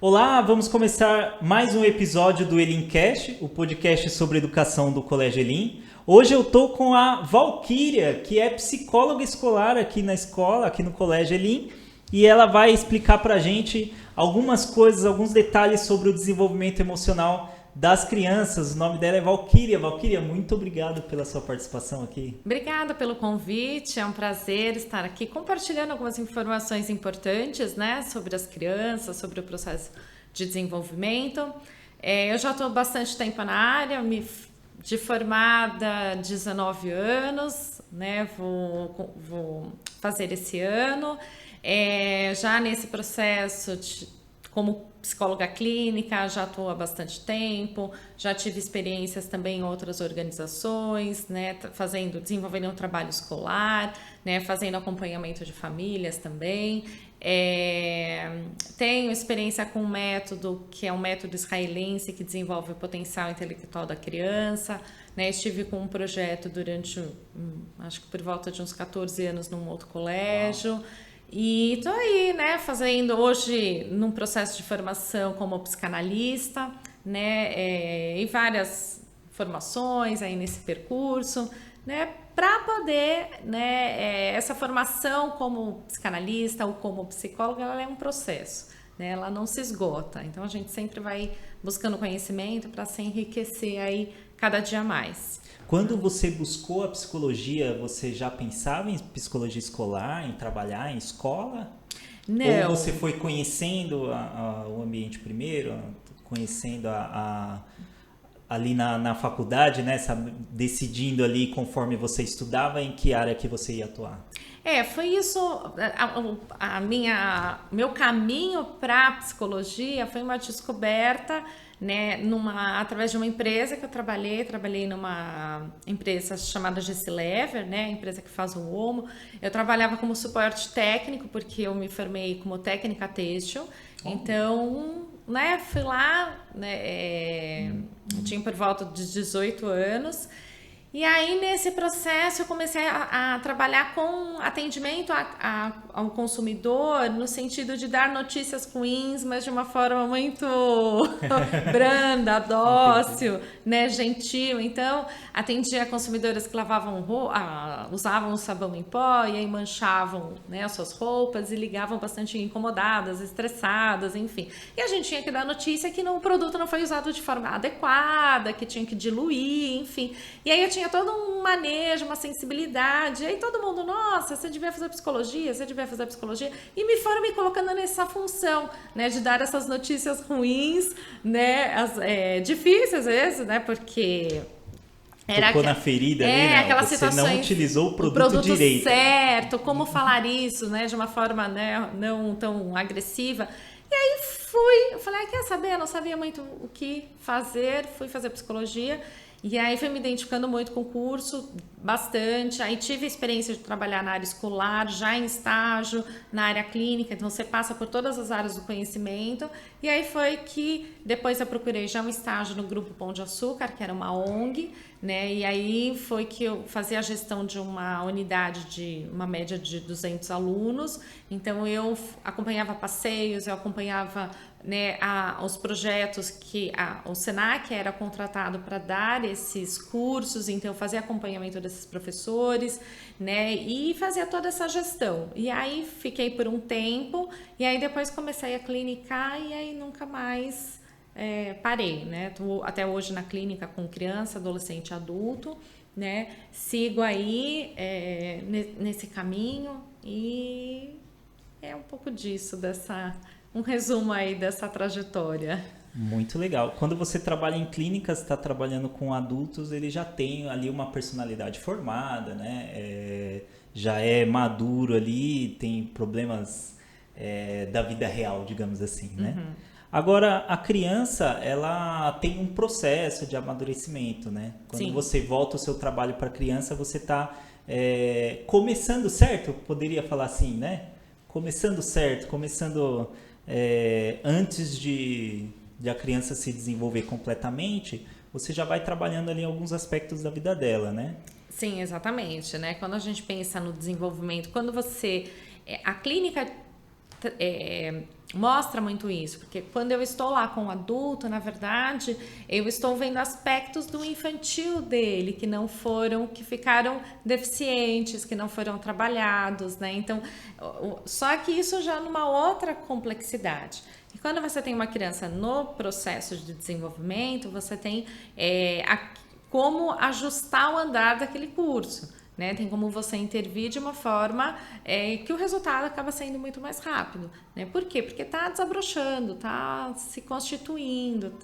Olá, vamos começar mais um episódio do Elincast, o podcast sobre educação do Colégio Elim. Hoje eu estou com a Valquíria, que é psicóloga escolar aqui na escola, aqui no Colégio Elim, e ela vai explicar para a gente algumas coisas, alguns detalhes sobre o desenvolvimento emocional das crianças. O nome dela é Valquíria. Valquíria, muito obrigado pela sua participação aqui. Obrigada pelo convite, é um prazer estar aqui compartilhando algumas informações importantes, né, sobre as crianças, sobre o processo de desenvolvimento. Eu já estou há bastante tempo na área, de formada 19 anos, né, vou fazer esse ano. Já nesse processo como psicóloga clínica, já estou há bastante tempo, já tive experiências também em outras organizações, né, desenvolvendo um trabalho escolar, né, fazendo acompanhamento de famílias também. Tenho experiência com um método que é um método israelense que desenvolve o potencial intelectual da criança, né, estive com um projeto durante, acho que por volta de uns 14 anos num outro colégio. Uau. E estou aí, né, fazendo hoje num processo de formação como psicanalista, né, e várias formações aí nesse percurso, né, para poder, né, essa formação como psicanalista ou como psicóloga, ela é um processo, né, ela não se esgota, então a gente sempre vai buscando conhecimento para se enriquecer aí cada dia mais. Quando você buscou a psicologia, você já pensava em psicologia escolar, em trabalhar em escola? Não. Ou você foi conhecendo o ambiente primeiro, conhecendo ali na faculdade, né? Decidindo ali conforme você estudava em que área que você ia atuar? Foi isso. Meu caminho para a psicologia foi uma descoberta, né, através de uma empresa que eu trabalhei numa empresa chamada Gessilever, né, empresa que faz o Omo. Eu trabalhava como suporte técnico, porque eu me formei como técnica têxtil. Então, né, fui lá, né, eu tinha por volta de 18 anos. E aí, nesse processo, eu comecei a trabalhar com atendimento ao consumidor, no sentido de dar notícias ruins, mas de uma forma muito branda, dócil, né, gentil. Então, atendia consumidoras que usavam o sabão em pó e aí manchavam, né, as suas roupas e ligavam bastante incomodadas, estressadas, enfim. E a gente tinha que dar notícia que o produto não foi usado de forma adequada, que tinha que diluir, enfim. E aí eu tinha todo um manejo, uma sensibilidade, e aí todo mundo, nossa, você devia fazer psicologia, e me foram me colocando nessa função, né, de dar essas notícias ruins, né, difíceis às vezes, né, porque... Tocou na ferida ali, né? Aquelas você situações, não utilizou o produto direito. certo, como falar isso, né, de uma forma, né, não tão agressiva. E aí eu falei, quer saber? Eu não sabia muito o que fazer, fui fazer psicologia. E aí fui me identificando muito com o curso, bastante. Aí tive a experiência de trabalhar na área escolar, já em estágio, na área clínica. Então você passa por todas as áreas do conhecimento. E aí foi que depois eu procurei já um estágio no Grupo Pão de Açúcar, que era uma ONG, né? E aí foi que eu fazia a gestão de uma unidade de uma média de 200 alunos. Então eu acompanhava passeios, eu acompanhava, né, os projetos que o Senac era contratado para dar esses cursos, então eu fazia acompanhamento desses professores, né, e fazia toda essa gestão. E aí fiquei por um tempo, e aí depois comecei a clinicar, e aí nunca mais parei, né? Tô até hoje na clínica com criança, adolescente e adulto, né? Sigo aí nesse caminho, e é um pouco disso, um resumo aí dessa trajetória. Muito legal. Quando você trabalha em clínicas, está trabalhando com adultos, ele já tem ali uma personalidade formada, né? Já é maduro ali, tem problemas da vida real, digamos assim, né? Uhum. Agora, a criança, ela tem um processo de amadurecimento, né? Quando Sim. você volta o seu trabalho para a criança, você está começando certo, poderia falar assim, né? Começando certo, antes de a criança se desenvolver completamente, você já vai trabalhando ali alguns aspectos da vida dela, né? Sim, exatamente, né? Quando a gente pensa no desenvolvimento, quando você... A clínica mostra muito isso, porque quando eu estou lá com o adulto, na verdade, eu estou vendo aspectos do infantil dele que ficaram deficientes, que não foram trabalhados, né? Então, só que isso já numa outra complexidade. E quando você tem uma criança no processo de desenvolvimento, você tem como ajustar o andar daquele curso. Né? Tem como você intervir de uma forma que o resultado acaba sendo muito mais rápido. Né? Por quê? Porque está desabrochando, está se constituindo,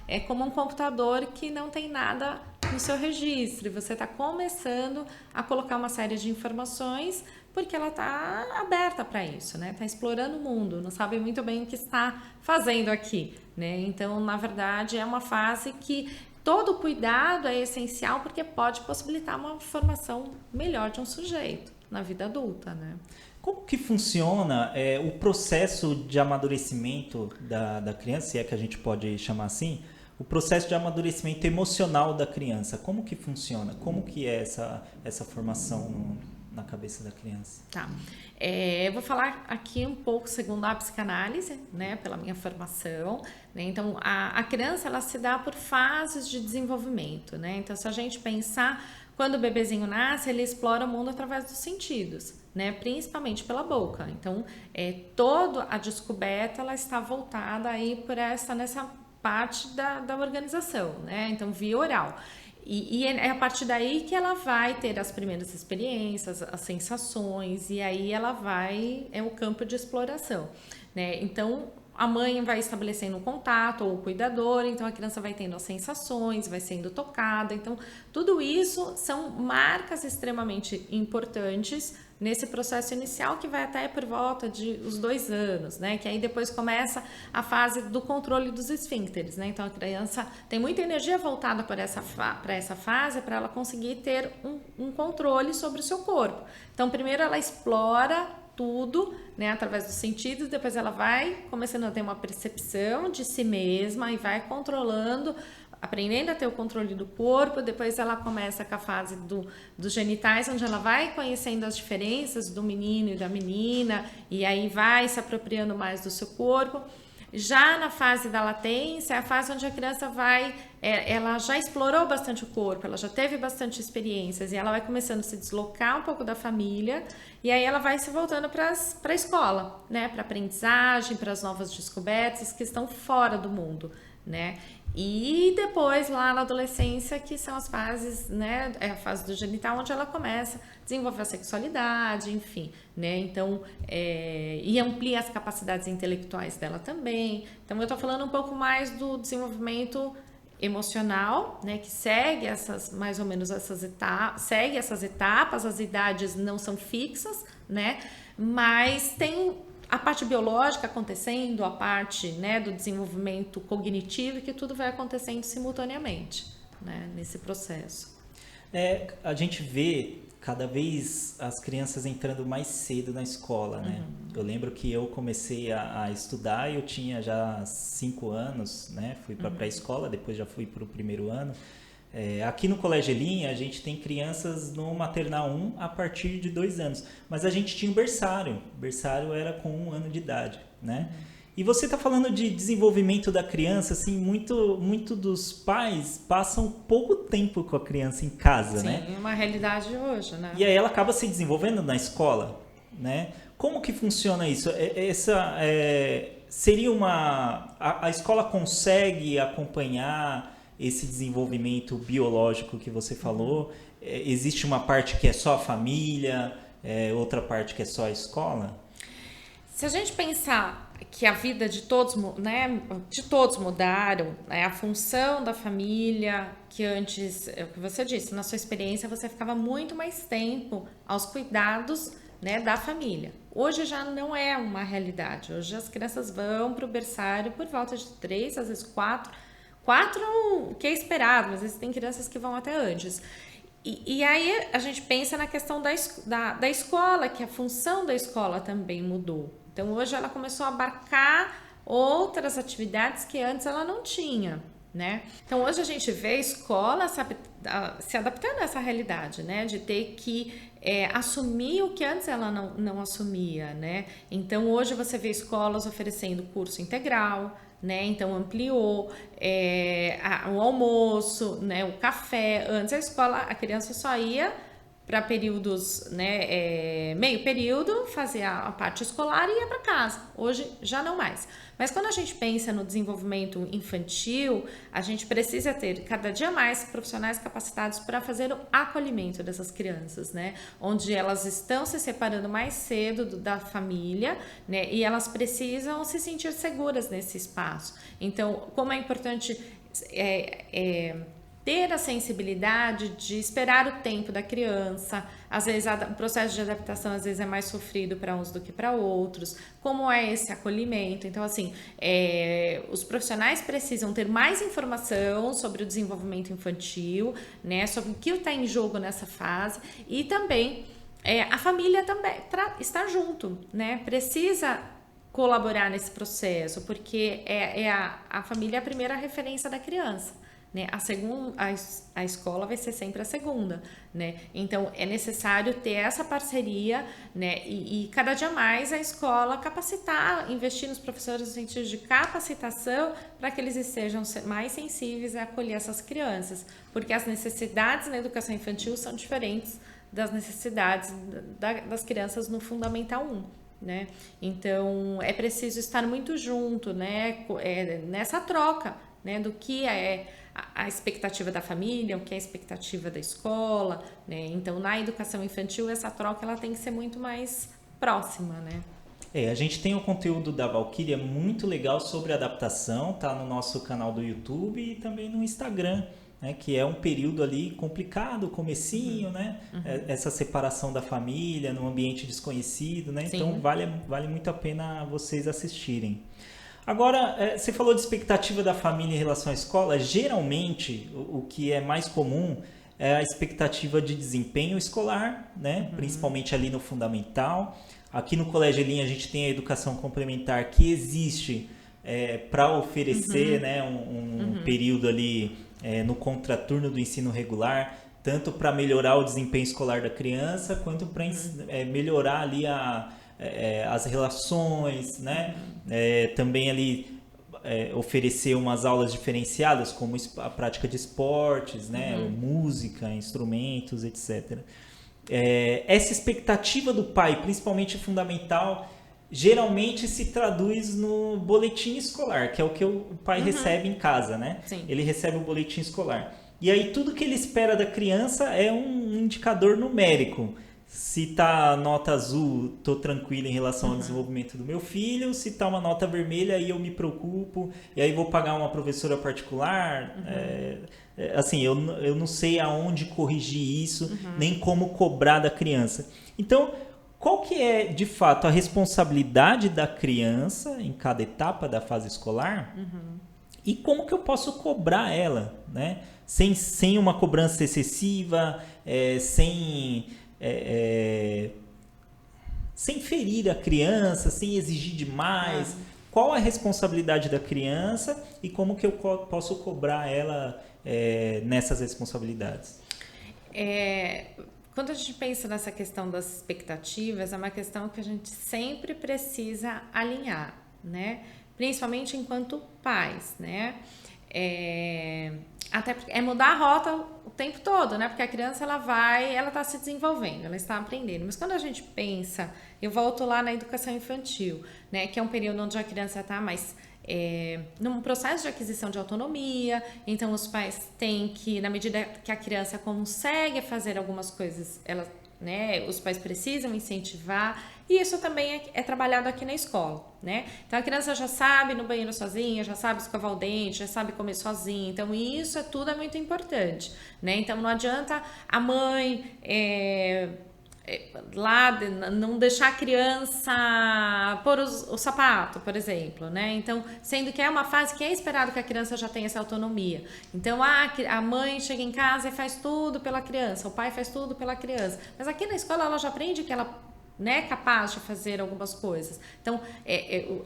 é como um computador que não tem nada no seu registro. E você está começando a colocar uma série de informações porque ela está aberta para isso, né? Está explorando o mundo, não sabe muito bem o que está fazendo aqui. Né? Então, na verdade, é uma fase que todo cuidado é essencial porque pode possibilitar uma formação melhor de um sujeito na vida adulta, né? Como que funciona o processo de amadurecimento da criança, se é que a gente pode chamar assim, o processo de amadurecimento emocional da criança? Como que funciona? Como que é essa formação na cabeça da criança? Tá. Eu vou falar aqui um pouco segundo a psicanálise, né, pela minha formação, né? Então, a criança, ela se dá por fases de desenvolvimento, né? Então, se a gente pensar, quando o bebezinho nasce, ele explora o mundo através dos sentidos, né? Principalmente pela boca. Então, toda a descoberta, ela está voltada aí nessa parte da organização, né? Então, via oral. E é a partir daí que ela vai ter as primeiras experiências, as sensações, e aí é o campo de exploração, né? Então, a mãe vai estabelecendo um contato, ou o cuidador, então a criança vai tendo as sensações, vai sendo tocada. Então, tudo isso são marcas extremamente importantes nesse processo inicial que vai até por volta de os 2 anos, né? Que aí depois começa a fase do controle dos esfíncteres, né? Então a criança tem muita energia voltada para essa fase para ela conseguir ter um controle sobre o seu corpo. Então primeiro ela explora tudo, né, através dos sentidos, depois ela vai começando a ter uma percepção de si mesma e vai controlando, aprendendo a ter o controle do corpo. Depois ela começa com a fase dos genitais, onde ela vai conhecendo as diferenças do menino e da menina, e aí vai se apropriando mais do seu corpo. Já na fase da latência, é a fase onde a criança ela já explorou bastante o corpo, ela já teve bastante experiências e ela vai começando a se deslocar um pouco da família, e aí ela vai se voltando para a escola, né, para a aprendizagem, para as novas descobertas que estão fora do mundo, né? E depois lá na adolescência, que são as fases, né, é a fase do genital, onde ela começa a desenvolver a sexualidade, enfim, né, então, e amplia as capacidades intelectuais dela também. Então eu tô falando um pouco mais do desenvolvimento emocional, né, que segue mais ou menos essas etapas, as idades não são fixas, né, mas tem a parte biológica acontecendo, a parte, né, do desenvolvimento cognitivo, que tudo vai acontecendo simultaneamente, né, nesse processo. A gente vê cada vez as crianças entrando mais cedo na escola, né? Eu lembro que eu comecei a estudar, eu tinha já 5 anos, né? Fui para a pré-escola, depois já fui para o primeiro ano. Aqui no Colégio Elim, a gente tem crianças no maternal 1 a partir de 2 anos. Mas a gente tinha o berçário. O berçário era com 1 ano de idade, né? E você está falando de desenvolvimento da criança, assim, muito dos pais passam pouco tempo com a criança em casa, Sim, né? Sim, é uma realidade hoje, né? E aí ela acaba se desenvolvendo na escola, né? Como que funciona isso? Seria a escola consegue acompanhar esse desenvolvimento biológico que você falou? Existe uma parte que é só a família, outra parte que é só a escola? Se a gente pensar que a vida de todos, né, mudaram, né, a função da família, que antes, é o que você disse, na sua experiência você ficava muito mais tempo aos cuidados, né, da família. Hoje já não é uma realidade. Hoje as crianças vão para o berçário por volta de 3, às vezes 4, que é esperado, mas às vezes tem crianças que vão até antes. E aí a gente pensa na questão da escola, que a função da escola também mudou. Então hoje ela começou a abarcar outras atividades que antes ela não tinha, né? Então hoje a gente vê escola se adaptando a essa realidade, né? De ter que assumir o que antes ela não assumia, né? Então hoje você vê escolas oferecendo curso integral, né? Então ampliou o almoço, né? O café. Antes a criança só ia para períodos, né, meio período, fazia a parte escolar e ia para casa. Hoje já não mais. Mas quando a gente pensa no desenvolvimento infantil, a gente precisa ter cada dia mais profissionais capacitados para fazer o acolhimento dessas crianças, né? Onde elas estão se separando mais cedo da família, né? E elas precisam se sentir seguras nesse espaço. Então, como é importante ter a sensibilidade de esperar o tempo da criança. Às vezes o processo de adaptação às vezes é mais sofrido para uns do que para outros. Como é esse acolhimento? Então, assim, os profissionais precisam ter mais informação sobre o desenvolvimento infantil, né? Sobre o que está em jogo nessa fase e também a família também está junto, né? Precisa colaborar nesse processo, porque a família é a primeira referência da criança. Né? A escola vai ser sempre a segunda, né? Então é necessário ter essa parceria, né? E cada dia mais a escola capacitar, investir nos professores no sentido de capacitação para que eles estejam mais sensíveis a acolher essas crianças, porque as necessidades na educação infantil são diferentes das necessidades das crianças no Fundamental 1. Né? Então é preciso estar muito junto, né? Nessa troca, né? Do que é a expectativa da família, o que é a expectativa da escola, né? Então na educação infantil essa troca ela tem que ser muito mais próxima, né? A gente tem o conteúdo da Valquíria muito legal sobre adaptação, tá no nosso canal do YouTube e também no Instagram, né? Que é um período ali complicado, comecinho, né? Essa separação da família num ambiente desconhecido, né? Sim. Então vale muito a pena vocês assistirem. Agora, você falou de expectativa da família em relação à escola. Geralmente, o que é mais comum é a expectativa de desempenho escolar, né? Principalmente ali no fundamental. Aqui no Colégio Elim a gente tem a educação complementar que existe para oferecer né, um período ali no contraturno do ensino regular, tanto para melhorar o desempenho escolar da criança, quanto para melhorar ali as relações, né? Também ali oferecer umas aulas diferenciadas, como a prática de esportes, né? Música, instrumentos, etc. Essa expectativa do pai, principalmente fundamental, geralmente se traduz no boletim escolar, que é o que o pai recebe em casa, né? Sim. Ele recebe o boletim escolar. E aí tudo que ele espera da criança é um indicador numérico. Se tá nota azul, tô tranquilo em relação ao desenvolvimento do meu filho. Se tá uma nota vermelha, aí eu me preocupo. E aí vou pagar uma professora particular. Assim, eu não sei aonde corrigir isso, nem como cobrar da criança. Então, qual que é, de fato, a responsabilidade da criança em cada etapa da fase escolar? E como que eu posso cobrar ela, né? Sem uma cobrança excessiva, sem ferir a criança, sem exigir demais. Qual a responsabilidade da criança e como que eu posso cobrar ela nessas responsabilidades? Quando a gente pensa nessa questão das expectativas, é uma questão que a gente sempre precisa alinhar, né? Principalmente enquanto pais, né? Até porque mudar a rota o tempo todo, né? Porque a criança ela está se desenvolvendo, ela está aprendendo. Mas quando a gente pensa, eu volto lá na educação infantil, né? Que é um período onde a criança está mais num processo de aquisição de autonomia, então os pais têm que, na medida que a criança consegue fazer algumas coisas, né, os pais precisam incentivar, e isso também é trabalhado aqui na escola, né? Então a criança já sabe ir no banheiro sozinha, já sabe escovar o dente, já sabe comer sozinha, então isso tudo é muito importante, né? Então não adianta a mãe lá não deixar a criança pôr o sapato, por exemplo, né? Então, sendo que é uma fase que é esperado que a criança já tenha essa autonomia. Então, a mãe chega em casa e faz tudo pela criança, o pai faz tudo pela criança. Mas aqui na escola ela já aprende que ela é capaz de fazer algumas coisas. Então,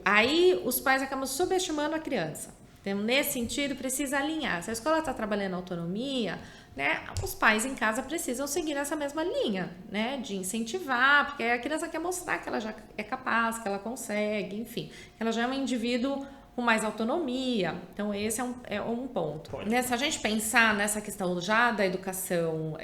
aí os pais acabam subestimando a criança. Então, nesse sentido, precisa alinhar. Se a escola está trabalhando autonomia, né, os pais em casa precisam seguir essa mesma linha, né, de incentivar, porque a criança quer mostrar que ela já é capaz, que ela consegue, enfim, que ela já é um indivíduo com mais autonomia. Então, esse é um ponto. Se a gente pensar nessa questão já da educação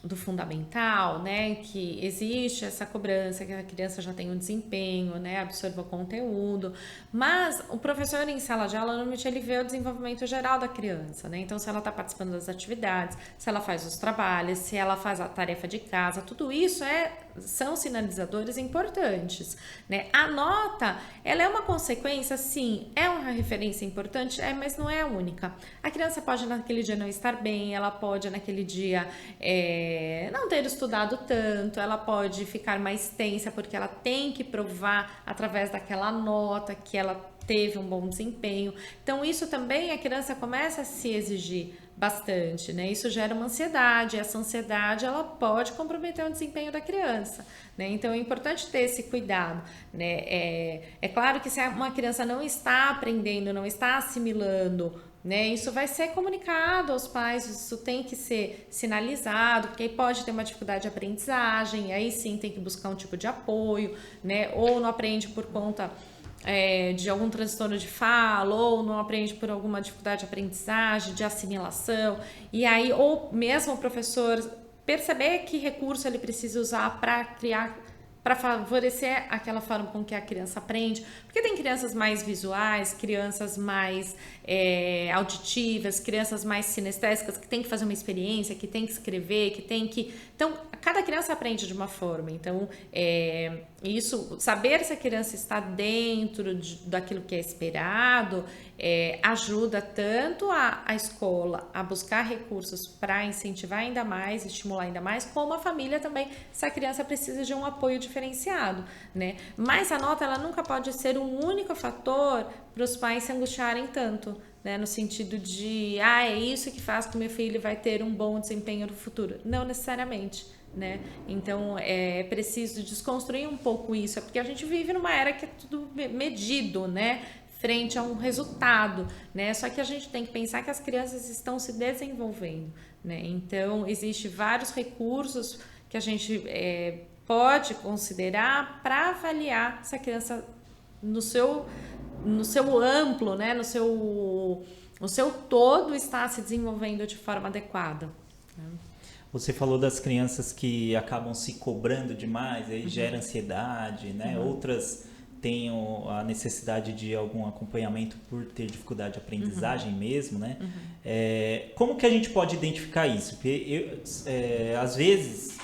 do fundamental, né, que existe essa cobrança, que a criança já tem um desempenho, né, absorva o conteúdo, mas o professor em sala de aula, normalmente ele vê o desenvolvimento geral da criança, né, então se ela está participando das atividades, se ela faz os trabalhos, se ela faz a tarefa de casa, tudo isso são sinalizadores importantes, né, a nota, ela é uma consequência, sim, é uma referência importante, mas não é a única. A criança pode naquele dia não estar bem, ela pode naquele dia não ter estudado tanto, ela pode ficar mais tensa porque ela tem que provar através daquela nota que ela teve um bom desempenho. Então isso também a criança começa a se exigir bastante, né? Isso gera uma ansiedade, essa ansiedade ela pode comprometer o desempenho da criança, né? Então é importante ter esse cuidado, né? É claro que se uma criança não está aprendendo, não está assimilando, né, isso vai ser comunicado aos pais, isso tem que ser sinalizado, porque aí pode ter uma dificuldade de aprendizagem, aí sim tem que buscar um tipo de apoio, né, ou não aprende por conta de algum transtorno de fala, ou não aprende por alguma dificuldade de aprendizagem, de assimilação, e aí, ou mesmo o professor perceber que recurso ele precisa usar para favorecer aquela forma com que a criança aprende, porque tem crianças mais visuais, crianças mais auditivas, crianças mais sinestésicas que tem que fazer uma experiência, que tem que escrever, que tem que... Então, cada criança aprende de uma forma, então isso, saber se a criança está dentro daquilo que é esperado, ajuda tanto a escola a buscar recursos para incentivar ainda mais, estimular ainda mais, como a família também, se a criança precisa de um apoio diferenciado, né? Mas a nota, ela nunca pode ser um único fator para os pais se angustiarem tanto, né? No sentido de, é isso que faz que o meu filho vai ter um bom desempenho no futuro. Não necessariamente, né? Então é preciso desconstruir um pouco isso, porque a gente vive numa era que é tudo medido, né? Frente a um resultado, né? Só que a gente tem que pensar que as crianças estão se desenvolvendo, né? Então, existem vários recursos que a gente pode considerar para avaliar se a criança no seu amplo, né? No seu todo está se desenvolvendo de forma adequada. Você falou das crianças que acabam se cobrando demais, aí gera ansiedade, né? Outras têm a necessidade de algum acompanhamento por ter dificuldade de aprendizagem mesmo, né? Como que a gente pode identificar isso? Porque às vezes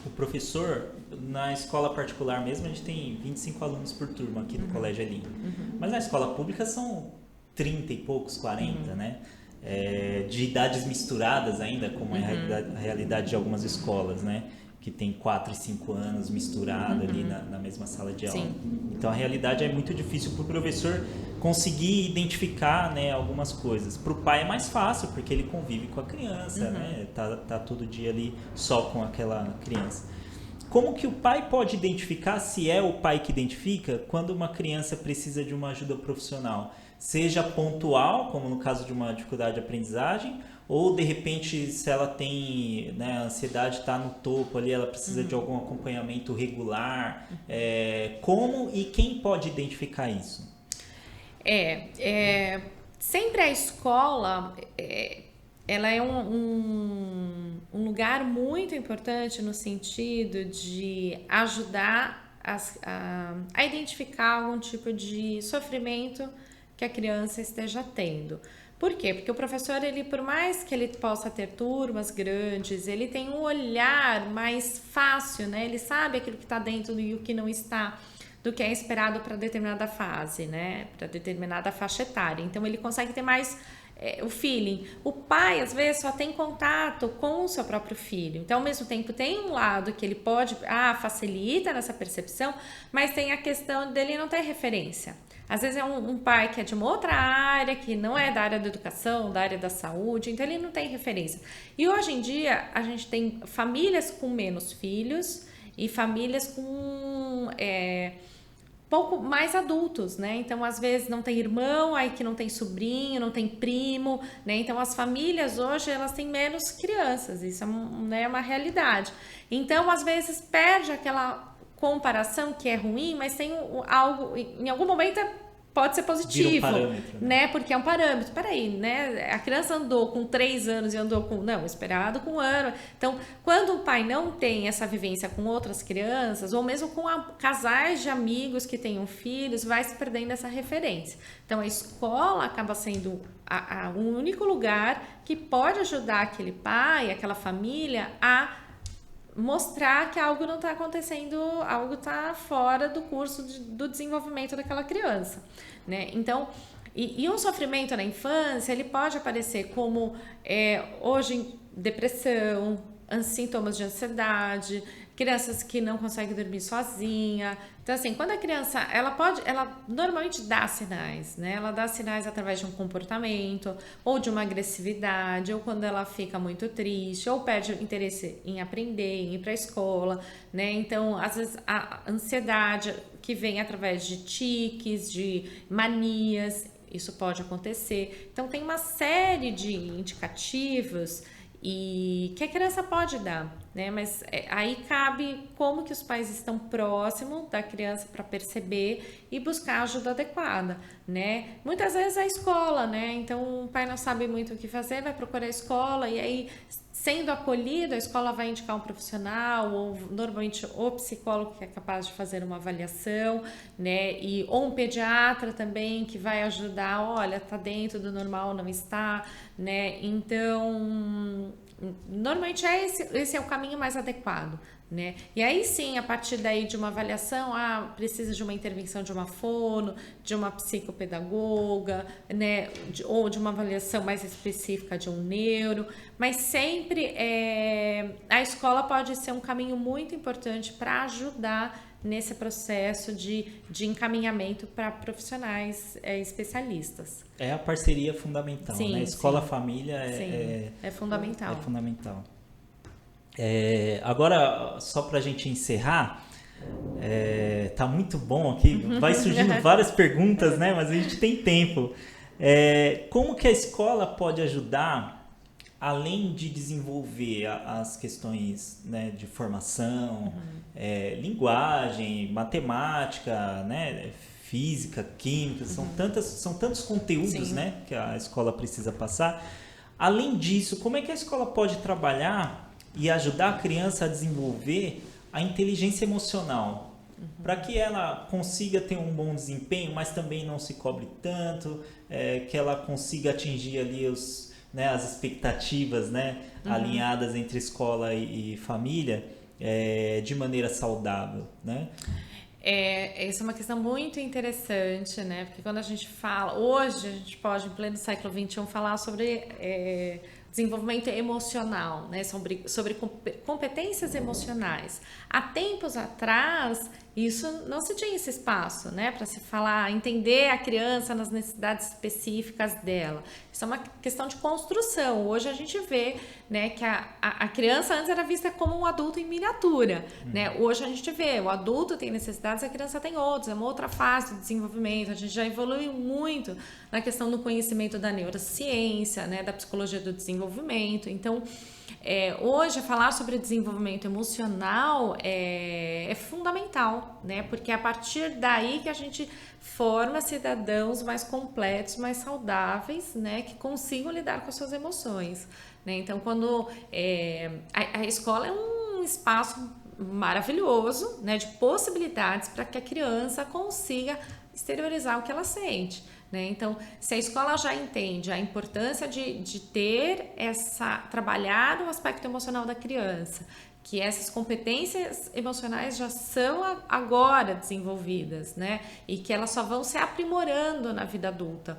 o professor, na escola particular mesmo, a gente tem 25 alunos por turma aqui no Colégio Elim. Mas na escola pública são 30 e poucos, 40, né? De idades misturadas ainda, como é a realidade de algumas escolas, né? Que tem 4 e 5 anos misturado ali na mesma sala de aula. Sim. Então a realidade é muito difícil para o professor conseguir identificar, né, algumas coisas. Para o pai é mais fácil, porque ele convive com a criança, né? Tá todo dia ali só com aquela criança. Como que o pai pode identificar, se é o pai que identifica, quando uma criança precisa de uma ajuda profissional? Seja pontual, como no caso de uma dificuldade de aprendizagem, ou de repente se ela tem, né, a ansiedade está no topo ali, ela precisa de algum acompanhamento regular. Como e quem pode identificar isso? Sempre a escola ela é um lugar muito importante no sentido de ajudar a identificar algum tipo de sofrimento que a criança esteja tendo. Por quê? Porque o professor, ele, por mais que ele possa ter turmas grandes, ele tem um olhar mais fácil, né? Ele sabe aquilo que está dentro e o que não está, do que é esperado para determinada fase, né? Para determinada faixa etária. Então, ele consegue ter mais o feeling. O pai, às vezes, só tem contato com o seu próprio filho. Então, ao mesmo tempo, tem um lado que ele pode, facilita nessa percepção, mas tem a questão dele não ter referência. Às vezes é um pai que é de uma outra área, que não é da área da educação, da área da saúde, então ele não tem referência. E hoje em dia, a gente tem famílias com menos filhos e famílias com pouco mais adultos, né? Então, às vezes não tem irmão, aí que não tem sobrinho, não tem primo, né? Então, as famílias hoje, elas têm menos crianças, isso é, né, uma realidade. Então, às vezes perde aquela comparação que é ruim, mas tem algo, em algum momento pode ser positivo, vira um parâmetro, né? Porque é um parâmetro. Peraí, né? A criança andou com 3 anos e andou com... Não, esperado com 1 ano. Então, quando o pai não tem essa vivência com outras crianças, ou mesmo com casais de amigos que tenham filhos, vai se perdendo essa referência. Então, a escola acaba sendo o único lugar que pode ajudar aquele pai, aquela família, a mostrar que algo não está acontecendo, algo está fora do curso do desenvolvimento daquela criança, né? Então, e um sofrimento na infância, ele pode aparecer como hoje depressão, sintomas de ansiedade, crianças que não conseguem dormir sozinha. Então, assim, quando a criança, ela normalmente dá sinais, né? Ela dá sinais através de um comportamento, ou de uma agressividade, ou quando ela fica muito triste, ou perde o interesse em aprender, em ir para a escola, né? Então, às vezes, a ansiedade que vem através de tiques, de manias, isso pode acontecer. Então, tem uma série de indicativos e que a criança pode dar, né? Mas aí cabe como que os pais estão próximos da criança para perceber e buscar ajuda adequada, né? Muitas vezes a escola, né? Então o pai não sabe muito o que fazer, vai procurar a escola e aí, sendo acolhido, a escola vai indicar um profissional ou normalmente o psicólogo que é capaz de fazer uma avaliação, né? Ou um pediatra também que vai ajudar, olha, tá dentro do normal, não está, né? Então, normalmente esse é o caminho mais adequado, né? E aí sim, a partir daí de uma avaliação, precisa de uma intervenção de uma fono, de uma psicopedagoga, né? Ou de uma avaliação mais específica de um neuro, mas sempre a escola pode ser um caminho muito importante para ajudar nesse processo de encaminhamento para profissionais especialistas. É a parceria fundamental, sim, né? Escola-família é fundamental. É fundamental. Agora, só para a gente encerrar, tá muito bom aqui, vai surgindo várias perguntas, né? Mas a gente tem tempo. Como que a escola pode ajudar, além de desenvolver as questões, né, de formação, linguagem, matemática, né, física, química, são tantos conteúdos, né, que a escola precisa passar. Além disso, como é que a escola pode trabalhar e ajudar a criança a desenvolver a inteligência emocional, para que ela consiga ter um bom desempenho, mas também não se cobre tanto, que ela consiga atingir ali as expectativas, né, alinhadas entre escola e família, de maneira saudável, né? Essa é uma questão muito interessante, né? Porque quando a gente fala, hoje a gente pode, em pleno século XXI, falar sobre desenvolvimento emocional, né? Sobre competências emocionais. Há tempos atrás, isso não se tinha esse espaço, né? Para se falar, entender a criança nas necessidades específicas dela. Isso é uma questão de construção. Hoje a gente vê, né, que a criança antes era vista como um adulto em miniatura, né? Hoje a gente vê, o adulto tem necessidades, a criança tem outras, é uma outra fase do desenvolvimento. A gente já evoluiu muito na questão do conhecimento da neurociência, né, da psicologia do desenvolvimento. Então, hoje falar sobre desenvolvimento emocional é fundamental, né? Porque é a partir daí que a gente forma cidadãos mais completos, mais saudáveis, né? Que consigam lidar com as suas emoções, né? Então, quando a escola é um espaço maravilhoso, né? De possibilidades para que a criança consiga exteriorizar o que ela sente, né? Então, se a escola já entende a importância de ter trabalhar o aspecto emocional da criança, que essas competências emocionais já são agora desenvolvidas, né? E que elas só vão se aprimorando na vida adulta.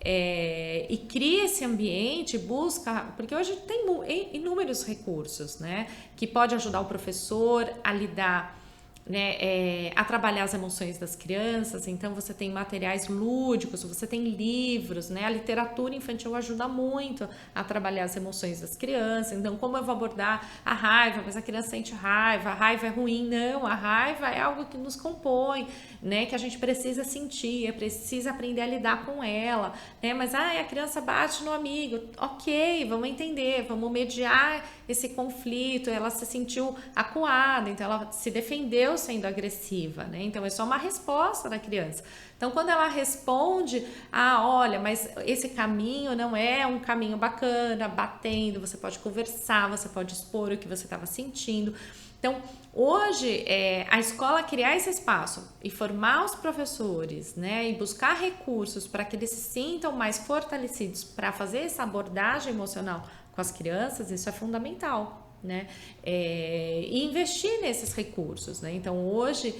E cria esse ambiente, busca, porque hoje tem inúmeros recursos, né? Que pode ajudar o professor a lidar né, a trabalhar as emoções das crianças. Então você tem materiais lúdicos, você tem livros, né? A literatura infantil ajuda muito a trabalhar as emoções das crianças. Então, como eu vou abordar a raiva? Mas a criança sente raiva, a raiva é ruim. Não, a raiva é algo que nos compõe, né? Que a gente precisa sentir, precisa aprender a lidar com ela, né? Mas a criança bate no amigo, ok, vamos entender, vamos mediar esse conflito. Ela se sentiu acuada, então ela se defendeu sendo agressiva, né? Então é só uma resposta da criança. Então quando ela responde, olha, mas esse caminho não é um caminho bacana, batendo, você pode conversar, você pode expor o que você estava sentindo. Então, hoje, a escola criar esse espaço e formar os professores, né, e buscar recursos para que eles se sintam mais fortalecidos para fazer essa abordagem emocional com as crianças, isso é fundamental, né? E investir nesses recursos, né? Então, hoje,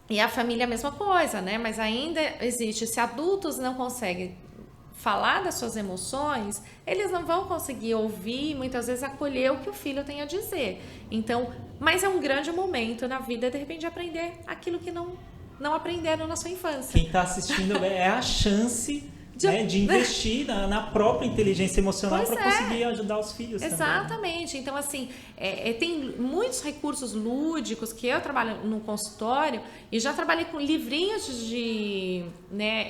e a família é a mesma coisa, né? Mas ainda existe, se adultos não conseguem falar das suas emoções, eles não vão conseguir ouvir e muitas vezes acolher o que o filho tem a dizer. Então, mas é um grande momento na vida, de repente, aprender aquilo que não aprenderam na sua infância. Quem está assistindo é a chance de investir na própria inteligência emocional para conseguir ajudar os filhos. Exatamente. Também, né? Então, assim, tem muitos recursos lúdicos que eu trabalho no consultório e já trabalhei com livrinhos de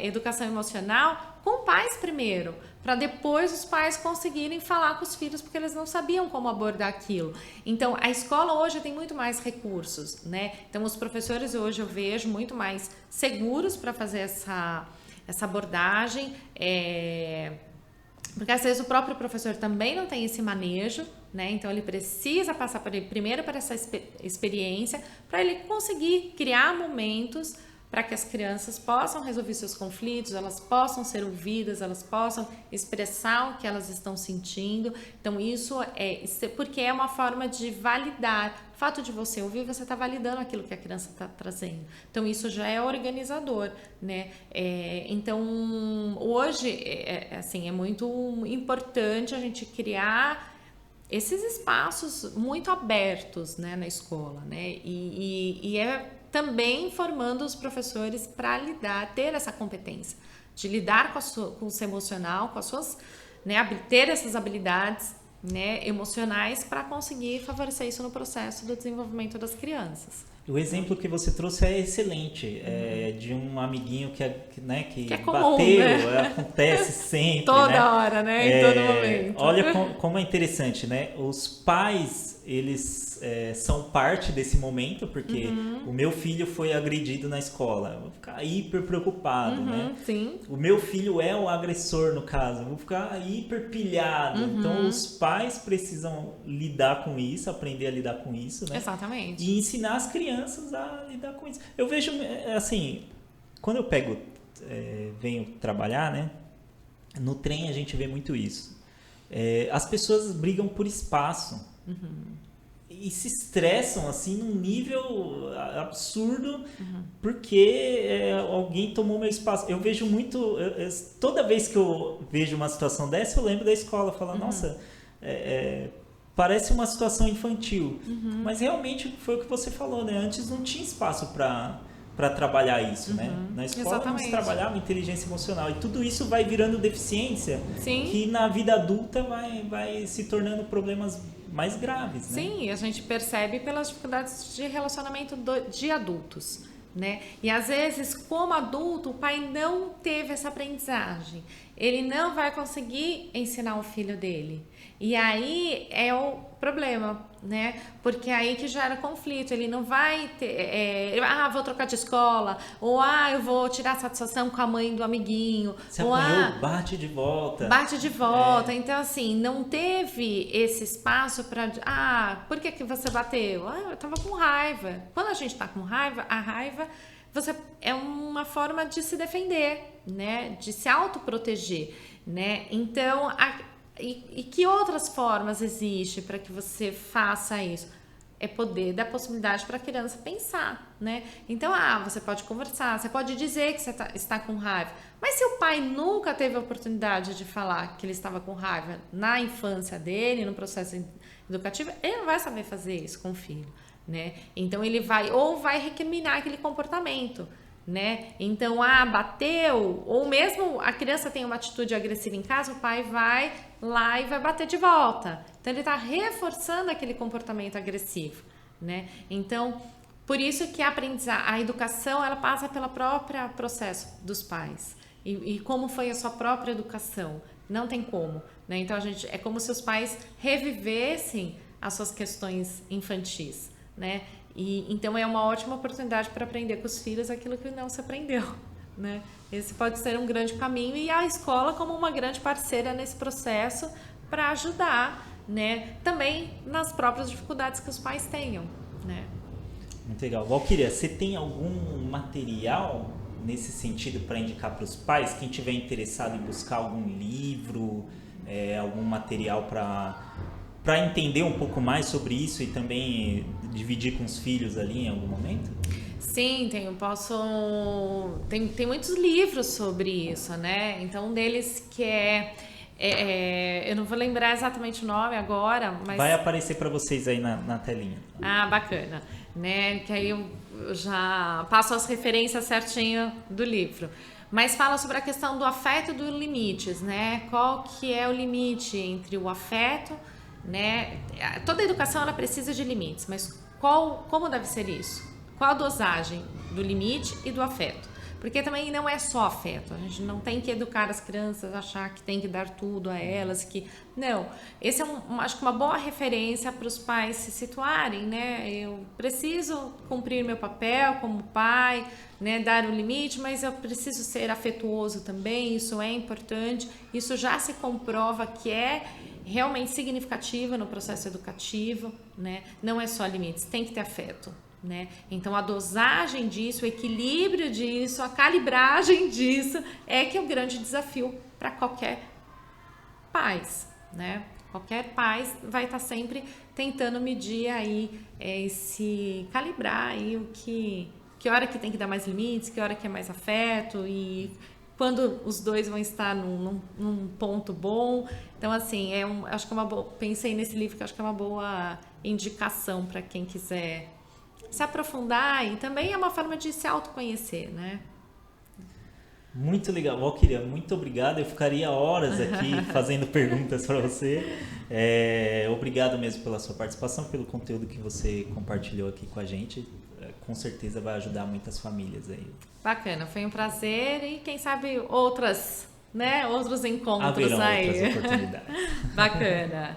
educação emocional com pais primeiro, para depois os pais conseguirem falar com os filhos, porque eles não sabiam como abordar aquilo. Então, a escola hoje tem muito mais recursos, né? Então, os professores hoje eu vejo muito mais seguros para fazer essa abordagem, porque às vezes o próprio professor também não tem esse manejo, né? Então ele precisa passar primeiro por essa experiência para ele conseguir criar momentos para que as crianças possam resolver seus conflitos, elas possam ser ouvidas, elas possam expressar o que elas estão sentindo. Então isso porque é uma forma de validar. O fato de você ouvir, você está validando aquilo que a criança está trazendo. Então isso já é organizador, né? Então hoje assim, é muito importante a gente criar esses espaços muito abertos, né, na escola, né? E também formando os professores para ter essa competência de lidar com o seu emocional, com as suas, né, ter essas habilidades, né, emocionais para conseguir favorecer isso no processo do desenvolvimento das crianças. O exemplo que você trouxe é excelente, de um amiguinho que é comum, bateu, né? Acontece sempre. Toda hora, né? Em todo momento. Olha como é interessante, né? Os pais, eles são parte desse momento, porque o meu filho foi agredido na escola, eu vou ficar hiper preocupado, né? Sim. O meu filho é o agressor, no caso, eu vou ficar hiper pilhado. Então, os pais precisam lidar com isso, aprender a lidar com isso, né? Exatamente. E ensinar as crianças a lidar com isso. Eu vejo, assim, quando eu venho trabalhar, né? No trem a gente vê muito isso. As pessoas brigam por espaço. E se estressam assim num nível absurdo porque alguém tomou meu espaço. Eu vejo muito, toda vez que eu vejo uma situação dessa, eu lembro da escola, falo, nossa, parece uma situação infantil, mas realmente foi o que você falou, né? Antes não tinha espaço para trabalhar isso, né? Na escola não se trabalhava inteligência emocional e tudo isso vai virando deficiência. Sim. Que na vida adulta vai se tornando problemas mais graves, né? Sim, a gente percebe pelas dificuldades de relacionamento de adultos, né? E às vezes, como adulto, o pai não teve essa aprendizagem. Ele não vai conseguir ensinar o filho dele. E aí é o problema, né? Porque aí que gera conflito. Ele não vai ter... vou trocar de escola. Ou, eu vou tirar satisfação com a mãe do amiguinho. Se apanhou, bate de volta. Bate de volta. Então, assim, não teve esse espaço para... por que você bateu? Eu tava com raiva. Quando a gente tá com raiva, a raiva... é uma forma de se defender, né? De se autoproteger, né? Então, e que outras formas existem para que você faça isso? É poder dar possibilidade para a criança pensar, né? Então, você pode conversar, você pode dizer que você está com raiva. Mas se o pai nunca teve a oportunidade de falar que ele estava com raiva na infância dele, no processo educativo, ele não vai saber fazer isso com o filho. né? Então ele vai recriminar aquele comportamento, né? Então, bateu, ou mesmo a criança tem uma atitude agressiva em casa, o pai vai lá e vai bater de volta. Então ele está reforçando aquele comportamento agressivo, né? Então, por isso que a educação, ela passa pelo próprio processo dos pais. E como foi a sua própria educação? Não tem como, né? Então é como se os pais revivessem as suas questões infantis, né? E então é uma ótima oportunidade para aprender com os filhos aquilo que não se aprendeu, né? Esse pode ser um grande caminho, e a escola como uma grande parceira nesse processo para ajudar, né? Também nas próprias dificuldades que os pais tenham, né? Muito legal. Valquíria, você tem algum material nesse sentido para indicar para os pais? Quem tiver interessado em buscar algum livro, algum material para entender um pouco mais sobre isso e também dividir com os filhos ali em algum momento? Sim, tem muitos livros sobre isso, né? Então, um deles que eu não vou lembrar exatamente o nome agora, mas... Vai aparecer para vocês aí na telinha. Bacana, né? Que aí eu já passo as referências certinho do livro. Mas fala sobre a questão do afeto e dos limites, né? Qual que é o limite entre o afeto, né? Toda educação, ela precisa de limites, mas como deve ser isso? Qual a dosagem do limite e do afeto? Porque também não é só afeto, a gente não tem que educar as crianças, achar que tem que dar tudo a elas, não. Esse é acho que uma boa referência para os pais se situarem, né? Eu preciso cumprir meu papel como pai, né? Dar um limite, mas eu preciso ser afetuoso também, isso é importante, isso já se comprova que é realmente significativo no processo educativo, né? Não é só limites, tem que ter afeto, né? Então a dosagem disso, o equilíbrio disso, a calibragem disso é que é o grande desafio para qualquer pai, né? Qualquer pai vai estar sempre tentando medir aí, se calibrar aí que hora que tem que dar mais limites, que hora que é mais afeto e quando os dois vão estar num ponto bom. Então, assim, acho que pensei nesse livro que acho que é uma boa indicação para quem quiser se aprofundar, e também é uma forma de se autoconhecer, né? Muito legal, Valquíria, muito obrigado. Eu ficaria horas aqui fazendo perguntas para você. Obrigado mesmo pela sua participação, pelo conteúdo que você compartilhou aqui com a gente. Com certeza vai ajudar muitas famílias aí. Bacana, foi um prazer, e quem sabe outros encontros haverão aí. Outras oportunidades. Bacana.